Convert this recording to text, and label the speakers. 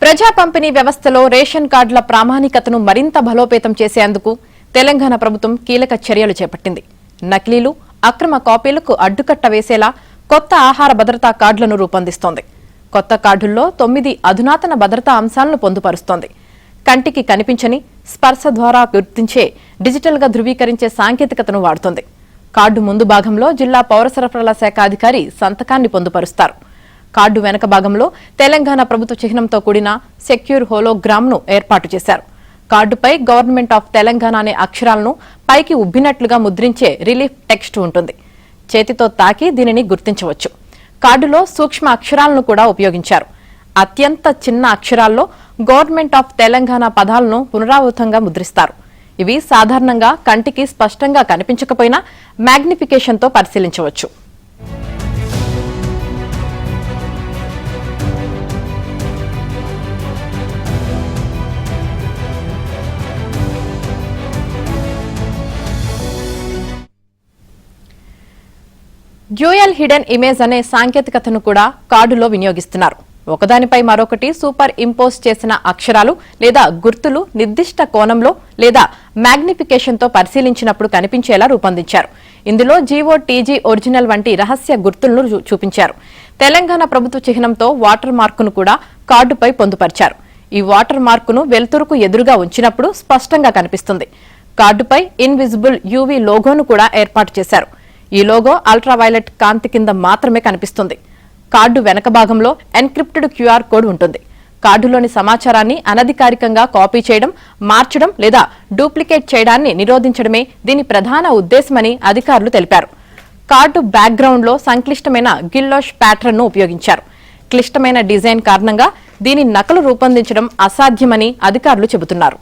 Speaker 1: ప్రజా పంపిణీ వ్యవస్థలో రేషన్ కార్డుల ప్రామాణికతను మరింత బలోపేతం చేసేందుకు తెలంగాణ ప్రభుత్వం కీలక చర్యలు చేపట్టింది. నకిలీలు, అక్రమ కాపీలకు అడ్డుకట్ట వేసేలా కొత్త ఆహార భద్రతా కార్డులను రూపొందిస్తోంది. కొత్త కార్డుల్లో 9 అధునాతన భద్రతా అంశాలను పొందుపరుస్తోంది. కంటికి కనిపించని, స్పర్శ ద్వారా గుర్తించే డిజిటల్గా ధృవీకరించే సాంకేతికతను వాడుతోంది. కార్డు ముందు భాగంలో జిల్లా పౌర సరఫరాల శాఖ అధికారి సంతకాన్ని పొందుపరుస్తారు. కార్డు వెనక భాగంలో తెలంగాణ ప్రభుత్వ చిహ్నంతో కూడిన సెక్యూర్ హోలోగ్రామ్ను ఏర్పాటు చేశారు. కార్డుపై గవర్నమెంట్ ఆఫ్ తెలంగాణ అనే అక్షరాలను పైకి ఉబ్బినట్లుగా ముద్రించే రిలీఫ్ టెక్స్ట్ ఉంటుంది. చేతితో తాకి దీనిని గుర్తించవచ్చు. కార్డులో సూక్ష్మ అక్షరాలను కూడా ఉపయోగించారు. అత్యంత చిన్న అక్షరాల్లో గవర్నమెంట్ ఆఫ్ తెలంగాణ పదాలను పునరావృతంగా ముద్రిస్తారు. ఇవి సాధారణంగా కంటికి స్పష్టంగా కనిపించకపోయినా మ్యాగ్నిఫికేషన్తో పరిశీలించవచ్చు. డ్యూయల్ హిడెన్ ఇమేజ్ అనే సాంకేతికతను కూడా కార్డులో వినియోగిస్తున్నారు. ఒకదానిపై మరొకటి సూపర్ ఇంపోజ్ చేసిన అక్షరాలు లేదా గుర్తులు నిర్దిష్ట కోణంలో లేదా మ్యాగ్నిఫికేషన్తో పరిశీలించినప్పుడు కనిపించేలా రూపొందించారు. ఇందులో జీవో, టీజీ, ఒరిజినల్ వంటి రహస్య గుర్తులను చూపించారు. తెలంగాణ ప్రభుత్వ చిహ్నంతో వాటర్ మార్కును కూడా కార్డుపై పొందుపరిచారు. ఈ వాటర్ మార్కును వెలుతురుకు ఎదురుగా ఉంచినప్పుడు స్పష్టంగా కనిపిస్తుంది. కార్డుపై ఇన్విజిబుల్ యూవీ లోగోను కూడా ఏర్పాటు చేశారు. ఈ లోగో అల్ట్రావైలెట్ కాంతి కింద మాత్రమే కనిపిస్తుంది. కార్డు వెనక భాగంలో ఎన్క్రిప్టెడ్ క్యూఆర్ కోడ్ ఉంటుంది. కార్డులోని సమాచారాన్ని అనధికారికంగా కాపీ చేయడం, మార్చడం లేదా డూప్లికేట్ చేయడాన్ని నిరోధించడమే దీని ప్రధాన ఉద్దేశమని అధికారులు తెలిపారు. కార్డు బ్యాక్గ్రౌండ్లో సంక్లిష్టమైన గిల్లోష్ ప్యాటర్న్ను ఉపయోగించారు. క్లిష్టమైన డిజైన్ కారణంగా దీని నకలు రూపొందించడం అసాధ్యమని అధికారులు చెబుతున్నారు.